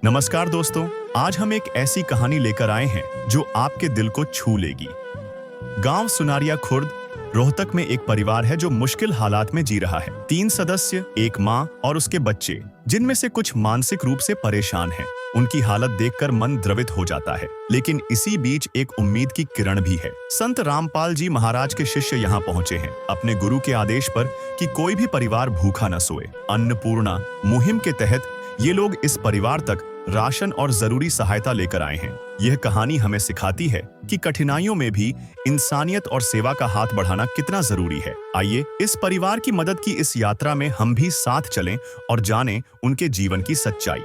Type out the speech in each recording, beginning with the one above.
नमस्कार दोस्तों, आज हम एक ऐसी कहानी लेकर आए हैं जो आपके दिल को छू लेगी। गांव सुनारिया खुर्द, रोहतक में एक परिवार है जो मुश्किल हालात में जी रहा है। 3 सदस्य, एक माँ और उसके बच्चे, जिनमें से कुछ मानसिक रूप से परेशान हैं। उनकी हालत देखकर मन द्रवित हो जाता है, लेकिन इसी बीच एक उम्मीद की किरण भी है। संत रामपाल जी महाराज के शिष्य यहाँ पहुँचे हैं अपने गुरु के आदेश पर कि कोई भी परिवार भूखा न सोए। अन्नपूर्णा मुहिम के तहत ये लोग इस परिवार तक राशन और जरूरी सहायता लेकर आए हैं। यह कहानी हमें सिखाती है कि कठिनाइयों में भी इंसानियत और सेवा का हाथ बढ़ाना कितना जरूरी है। आइए इस परिवार की मदद की इस यात्रा में हम भी साथ चलें और जानें उनके जीवन की सच्चाई।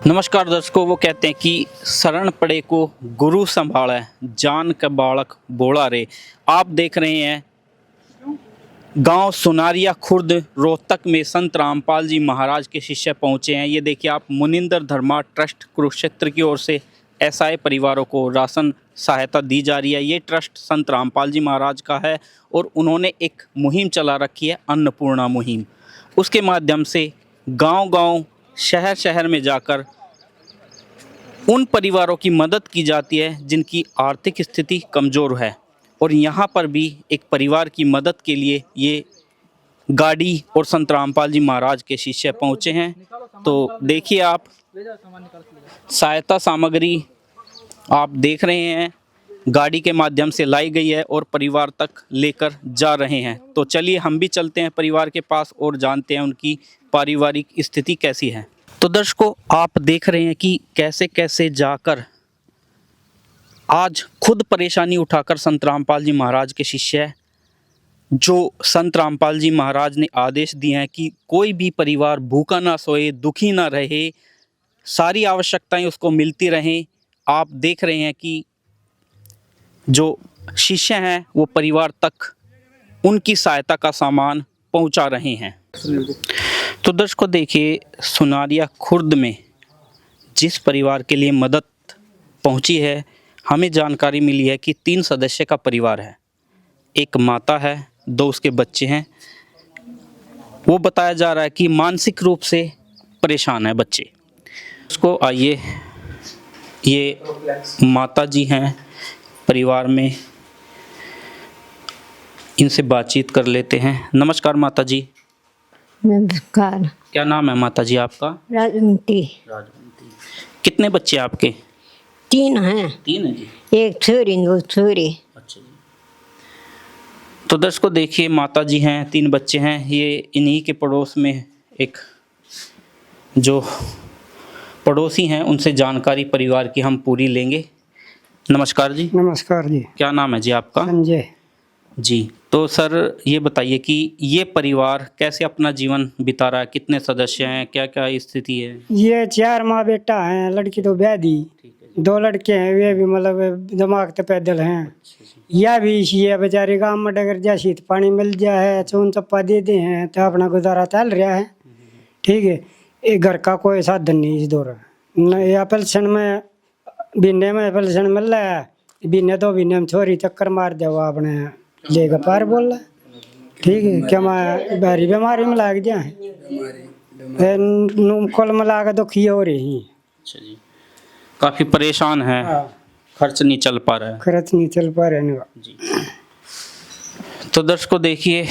नमस्कार दर्शकों, वो कहते हैं कि शरण पड़े को गुरु संभाले, जान के बालक बोला रे। आप देख रहे हैं गांव सुनारिया खुर्द रोहतक में संत रामपाल जी महाराज के शिष्य पहुंचे हैं। ये देखिए आप, मुनिंदर धर्मा ट्रस्ट कुरुक्षेत्र की ओर से असहाय परिवारों को राशन सहायता दी जा रही है। ये ट्रस्ट संत रामपाल जी महाराज का है और उन्होंने एक मुहिम चला रखी है, अन्नपूर्णा मुहिम। उसके माध्यम से गांव-गांव, शहर-शहर में जाकर उन परिवारों की मदद की जाती है जिनकी आर्थिक स्थिति कमज़ोर है। और यहाँ पर भी एक परिवार की मदद के लिए ये गाड़ी और संत रामपाल जी महाराज के शिष्य पहुँचे हैं। तो देखिए आप, सहायता सामग्री आप देख रहे हैं गाड़ी के माध्यम से लाई गई है और परिवार तक लेकर जा रहे हैं। तो चलिए हम भी चलते हैं परिवार के पास और जानते हैं उनकी पारिवारिक स्थिति कैसी है। तो दर्शकों, आप देख रहे हैं कि कैसे कैसे जाकर आज खुद परेशानी उठाकर संत रामपाल जी महाराज के शिष्य, जो संत रामपाल जी महाराज ने आदेश दिए हैं कि कोई भी परिवार भूखा ना सोए, दुखी ना रहे, सारी आवश्यकताएं उसको मिलती रहें। आप देख रहे हैं कि जो शिष्य हैं वो परिवार तक उनकी सहायता का सामान पहुंचा रहे हैं। तो दर्शकों देखिए, सुनारिया खुर्द में जिस परिवार के लिए मदद पहुंची है, हमें जानकारी मिली है कि 3 सदस्य का परिवार है। एक माता है, 2 उसके बच्चे हैं। वो बताया जा रहा है कि मानसिक रूप से परेशान है बच्चे। उसको आइए, ये माता जी हैं परिवार में, इनसे बातचीत कर लेते हैं। नमस्कार माता जी। नमस्कार। क्या नाम है माता जी आपका? राजवंती। राजवंती। कितने बच्चे आपके? 3 हैं। 3 है जी। एक छोरी 2 छोरी। अच्छा जी। तो दर्शकों देखिए, माता जी हैं, 3 बच्चे हैं। ये इन्हीं के पड़ोस में एक जो पड़ोसी हैं उनसे जानकारी परिवार की हम पूरी लेंगे। नमस्कार जी। नमस्कार जी। क्या नाम है जी आपका? संजय जी। तो सर ये बताइए कि ये परिवार कैसे अपना जीवन बिता रहा है, कितने सदस्य हैं, क्या क्या स्थिति है? ये 4 माँ बेटा हैं, लड़की तो ब्याह दी, 2 लड़के हैं, वे भी मतलब दिमाग तो पैदल हैं। यह भी ये बेचारे गाँव में अगर जैसी पानी मिल जाए, चून चप्पा दे दे हैं तो अपना गुजारा चल रहा है। ठीक है, ये घर का कोई साधन नहीं इस दौर या पेंशन में बीने में पेंशन मिल रहा है, बीने 2 महीने में छोरी चक्कर मार दे, अपने लेगा पार बोल रहा है। ठीक है, क्या मैं बारी बीमारी में लाग जाए, कुल मिला के दुखी हो रही। अच्छा जी, काफ़ी परेशान है। खर्च नहीं चल पा रहा है। खर्च नहीं चल पा रहे जी। तो दर्शकों देखिए,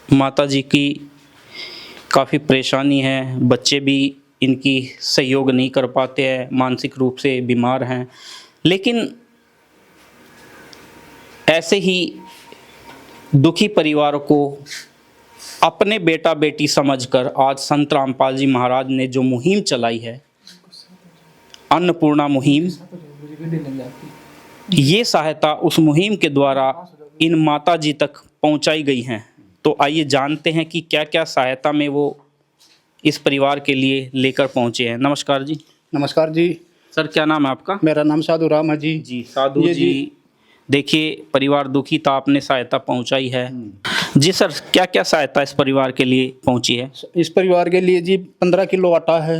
माता जी की काफ़ी परेशानी है, बच्चे भी इनकी सहयोग नहीं कर पाते हैं, मानसिक रूप से बीमार हैं। लेकिन ऐसे ही दुखी परिवारों को अपने बेटा बेटी समझकर आज संत रामपाल जी महाराज ने जो मुहिम चलाई है, अन्नपूर्णा मुहिम, ये सहायता उस मुहिम के द्वारा इन माता जी तक पहुंचाई गई हैं। तो आइए जानते हैं कि क्या क्या सहायता में वो इस परिवार के लिए लेकर पहुंचे हैं। नमस्कार जी। नमस्कार जी। सर क्या नाम है आपका? मेरा नाम साधु राम है जी। जी साधु जी, देखिए परिवार दुखी था, आपने सहायता पहुंचाई है। जी सर, क्या क्या सहायता इस परिवार के लिए पहुंची है? इस परिवार के लिए जी 15 किलो आटा है,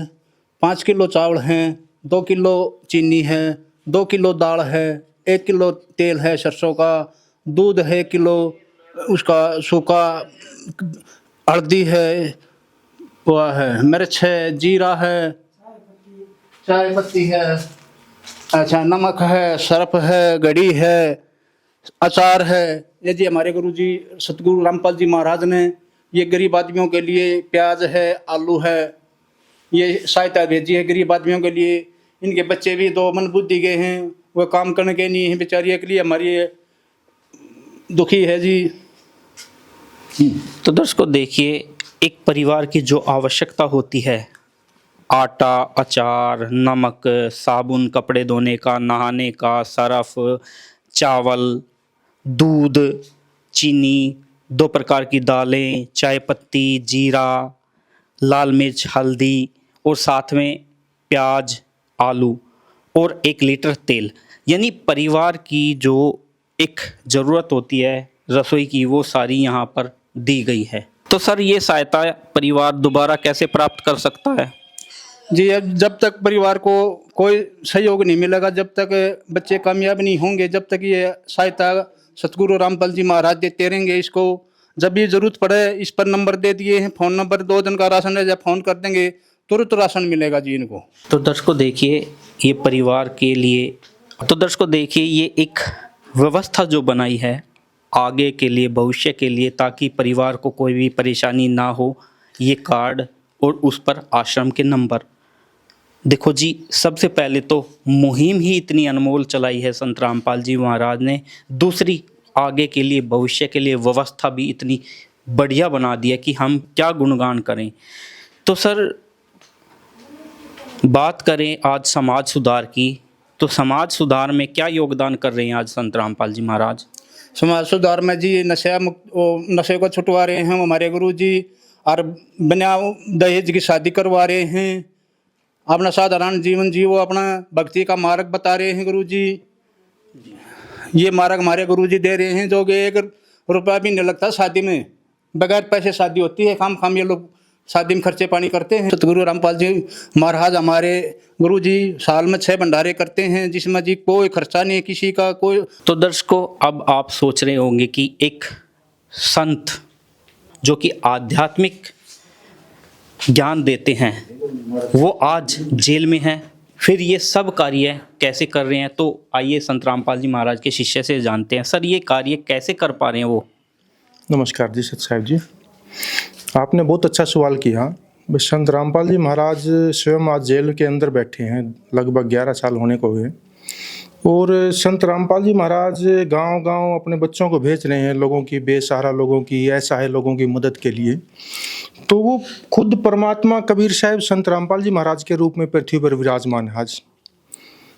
5 किलो चावल हैं, 2 किलो चीनी है, 2 किलो दाल है, 1 किलो तेल है सरसों का, दूध है किलो, उसका सूखा, हल्दी है, वो है, मिर्च है, जीरा है, चाय पत्ती है, अच्छा नमक है, सर्फ है, घड़ी है, अचार है। ये जी हमारे गुरु जी सतगुरु रामपाल जी महाराज ने ये गरीब आदमियों के लिए प्याज है, आलू है, ये सहायता भेजी है गरीब आदमियों के लिए। इनके बच्चे भी 2 मंदबुद्धि गए हैं, वो काम करने के नहीं है बेचारी, के लिए हमारी दुखी है जी। तो दर्शकों देखिए, एक परिवार की जो आवश्यकता होती है, आटा, अचार, नमक, साबुन, कपड़े धोने का, नहाने का, सरफ, चावल, दूध, चीनी, 2 प्रकार की दालें, चाय पत्ती, जीरा, लाल मिर्च, हल्दी और साथ में प्याज, आलू और 1 लीटर तेल, यानी परिवार की जो एक ज़रूरत होती है रसोई की, वो सारी यहाँ पर दी गई है। तो सर ये सहायता परिवार दोबारा कैसे प्राप्त कर सकता है? जी अब जब तक परिवार को कोई सहयोग नहीं मिलेगा, जब तक बच्चे कामयाब नहीं होंगे, जब तक ये सहायता सतगुरु रामपाल जी महाराज देते रहेंगे इसको। जब भी जरूरत पड़े इस पर नंबर दे दिए हैं, फ़ोन नंबर, 2 दिन का राशन है, जब फ़ोन कर देंगे तुरंत राशन मिलेगा जी इनको। तो दर्शकों देखिए, ये परिवार के लिए, तो दर्शकों देखिए ये एक व्यवस्था जो बनाई है आगे के लिए, भविष्य के लिए, ताकि परिवार को कोई भी परेशानी ना हो। ये कार्ड और उस पर आश्रम के नंबर। देखो जी, सबसे पहले तो मुहिम ही इतनी अनमोल चलाई है संत रामपाल जी महाराज ने, दूसरी आगे के लिए, भविष्य के लिए व्यवस्था भी इतनी बढ़िया बना दी है कि हम क्या गुणगान करें। तो सर बात करें आज समाज सुधार की, तो समाज सुधार में क्या योगदान कर रहे हैं आज संत रामपाल जी महाराज? समाज सुधार में जी नशे को छुटवा रहे हैं हमारे गुरु जी, और बिना दहेज की शादी करवा रहे हैं, अपना साधारण जीवन जियो, अपना भक्ति का मार्ग बता रहे हैं गुरु जी। ये मार्ग हमारे गुरु जी दे रहे हैं, जो कि 1 रुपया भी नहीं लगता शादी में, बगैर पैसे शादी होती है, खाम ये लोग शादी में खर्चे पानी करते हैं। सतगुरु रामपाल जी महाराज हमारे गुरु जी साल में 6 भंडारे करते हैं, जिसमें जी कोई खर्चा नहीं है किसी का कोई। तो दर्शकों अब आप सोच रहे होंगे कि एक संत जो कि आध्यात्मिक ज्ञान देते हैं वो आज जेल में हैं, फिर ये सब कार्य कैसे कर रहे हैं? तो आइए संत रामपाल जी महाराज के शिष्य से जानते हैं। सर ये कार्य कैसे कर पा रहे हैं वो? नमस्कार जी, सत साहिब जी, आपने बहुत अच्छा सवाल किया। संत रामपाल जी महाराज स्वयं आज जेल के अंदर बैठे हैं, लगभग 11 साल होने को हुए, और संत रामपाल जी महाराज गांव-गांव अपने बच्चों को भेज रहे हैं, लोगों की, बेसहारा लोगों की, असहाय लोगों की मदद के लिए। तो वो खुद परमात्मा कबीर साहब संत रामपाल जी महाराज के रूप में पृथ्वी पर विराजमान है आज।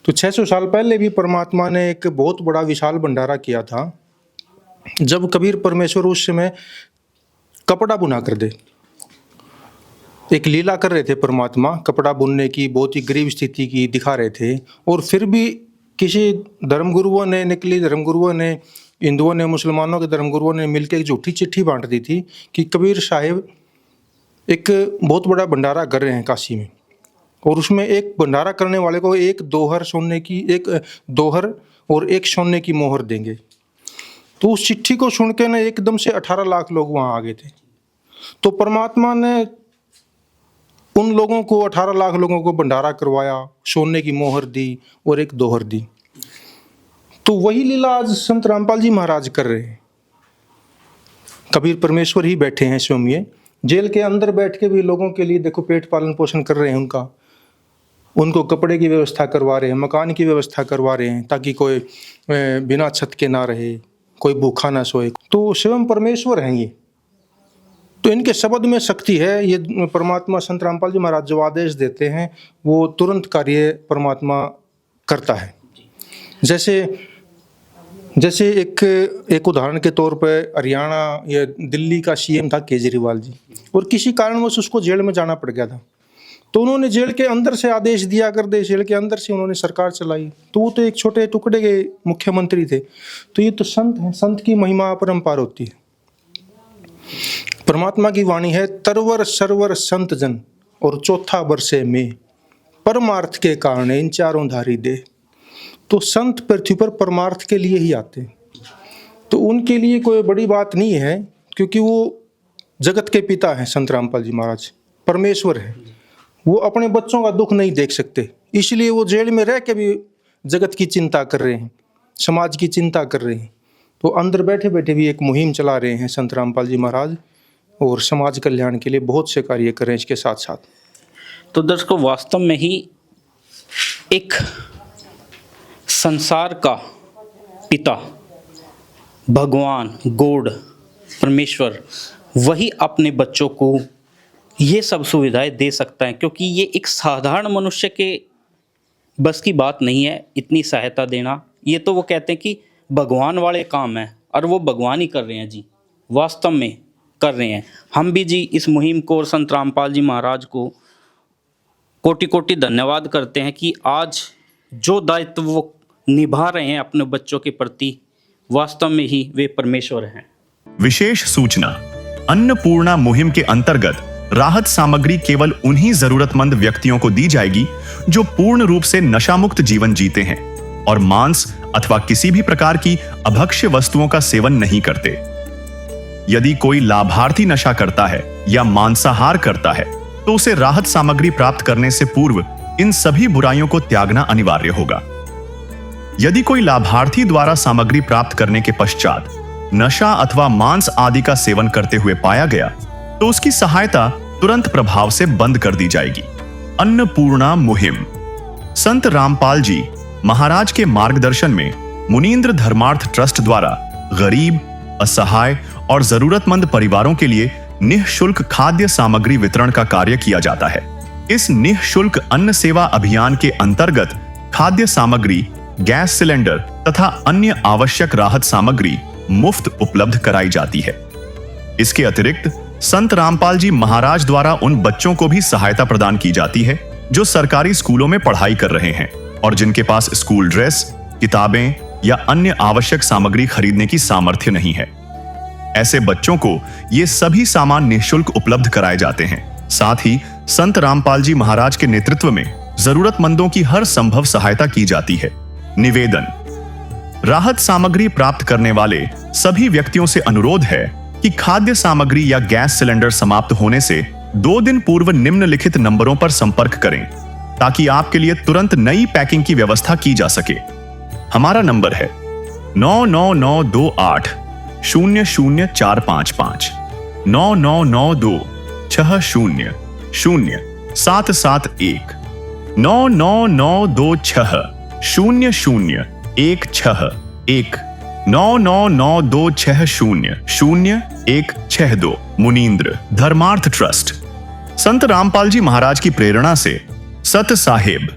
तो 600 साल पहले भी परमात्मा ने एक बहुत बड़ा विशाल भंडारा किया था, जब कबीर परमेश्वर उस समय कपड़ा बुना कर दे, एक लीला कर रहे थे परमात्मा, कपड़ा बुनने की, बहुत ही गरीब स्थिति की दिखा रहे थे। और फिर भी किसी धर्मगुरुओं ने, नकली धर्मगुरुओं ने, हिंदुओं ने, मुसलमानों के धर्मगुरुओं ने मिलकर एक झूठी चिट्ठी बांट दी थी कि कबीर साहिब एक बहुत बड़ा भंडारा कर रहे हैं काशी में, और उसमें एक भंडारा करने वाले को 1 दोहर सोने की, 1 दोहर और 1 सोने की मोहर देंगे। तो उस चिट्ठी को सुन के ना एकदम से 18 लाख लोग वहाँ आ गए थे। तो परमात्मा ने उन लोगों को, 18 लाख लोगों को भंडारा करवाया, सोने की मोहर दी और 1 दोहर दी। तो वही लीला आज संत रामपाल जी महाराज कर रहे हैं। कबीर परमेश्वर ही बैठे हैं स्वयं, ये जेल के अंदर बैठ के भी लोगों के लिए देखो पेट पालन पोषण कर रहे हैं उनका, उनको कपड़े की व्यवस्था करवा रहे हैं, मकान की व्यवस्था करवा रहे हैं, ताकि कोई बिना छत के ना रहे, कोई भूखा ना सोए। तो स्वयं परमेश्वर हैं ये, तो इनके शब्द में शक्ति है। ये परमात्मा संत रामपाल जी महाराज जो आदेश देते हैं वो तुरंत कार्य परमात्मा करता है। जैसे एक उदाहरण के तौर पर हरियाणा या दिल्ली का सीएम था केजरीवाल जी, और किसी कारणवश उसको जेल में जाना पड़ गया था, तो उन्होंने जेल के अंदर से आदेश दिया कर दे, जेल के अंदर से उन्होंने सरकार चलाई। तो वो तो एक छोटे टुकड़े के मुख्यमंत्री थे। तो ये तो संत हैं, संत की महिमा अपरंपार होती है। परमात्मा की वाणी है, तरवर सरवर संत जन और चौथा बरसे में परमार्थ के कारण इन चारों धारी दे। तो संत पृथ्वी पर परमार्थ के लिए ही आते हैं, तो उनके लिए कोई बड़ी बात नहीं है, क्योंकि वो जगत के पिता हैं। संत रामपाल जी महाराज परमेश्वर हैं, वो अपने बच्चों का दुख नहीं देख सकते, इसलिए वो जेल में रह के भी जगत की चिंता कर रहे हैं, समाज की चिंता कर रहे हैं। तो अंदर बैठे बैठे भी एक मुहिम चला रहे हैं संत रामपाल जी महाराज, और समाज कल्याण के लिए बहुत से कार्य कर रहे हैं इसके साथ साथ। तो दर्शकों, वास्तव में ही एक संसार का पिता भगवान गॉड परमेश्वर वही अपने बच्चों को ये सब सुविधाएं दे सकता है, क्योंकि ये एक साधारण मनुष्य के बस की बात नहीं है इतनी सहायता देना। ये तो वो कहते हैं कि भगवान वाले काम है, और वो भगवान ही कर रहे हैं जी, वास्तव में कर रहे हैं। हम भी जी इस मुहिम को और संत रामपाल जी महाराज को कोटि कोटि धन्यवाद करते हैं कि आज जो दायित्व वो निभा रहे हैं अपने बच्चों के प्रति, वास्तव में ही वे परमेश्वर हैं। विशेष सूचना, अन्नपूर्णा मुहिम के अंतर्गत राहत सामग्री केवल उन्हीं जरूरतमंद व्यक्तियों को दी जाएगी जो पूर्ण रूप से नशामुक्त जीवन जीते हैं और मांस अथवा किसी भी प्रकार की अभक्ष्य वस्तुओं का सेवन नहीं करते। यदि कोई लाभार्थी नशा करता है या मांसाहार करता है तो उसे राहत सामग्री प्राप्त करने से पूर्व इन सभी बुराइयों को त्यागना अनिवार्य होगा। यदि कोई लाभार्थी द्वारा सामग्री प्राप्त करने के पश्चात नशा अथवा मांस आदि का सेवन करते हुए पाया गया तो उसकी सहायता तुरंत प्रभाव से बंद कर दी जाएगी। अन्नपूर्णा मुहिम संत रामपाल जी महाराज के मार्गदर्शन में मुनींद्र धर्मार्थ ट्रस्ट द्वारा गरीब, असहाय और जरूरतमंद परिवारों के लिए निःशुल्क खाद्य सामग्री वितरण का कार्य किया जाता है। इस निःशुल्क अन्न सेवा अभियान के अंतर्गत खाद्य सामग्री, गैस सिलेंडर तथा अन्य आवश्यक राहत सामग्री मुफ्त उपलब्ध कराई जाती है। इसके अतिरिक्त संत रामपाल जी महाराज द्वारा उन बच्चों को भी सहायता प्रदान की जाती है जो सरकारी स्कूलों में पढ़ाई कर रहे हैं और जिनके पास स्कूल ड्रेस, किताबें या अन्य आवश्यक सामग्री खरीदने की सामर्थ्य नहीं है। ऐसे बच्चों को ये सभी सामान निःशुल्क उपलब्ध कराए जाते हैं। साथ ही संत रामपाल जी महाराज के नेतृत्व में जरूरतमंदों की हर संभव सहायता की जाती है। निवेदन, राहत सामग्री प्राप्त करने वाले सभी व्यक्तियों से अनुरोध है कि खाद्य सामग्री या गैस सिलेंडर समाप्त होने से 2 दिन पूर्व निम्नलिखित नंबरों पर संपर्क करें ताकि आपके लिए तुरंत नई पैकिंग की व्यवस्था की जा सके। हमारा नंबर है 99928 00455 9992 60 0771 99926 0016 99926 मुनींद्र धर्मार्थ ट्रस्ट। संत रामपाल जी महाराज की प्रेरणा से सत साहिब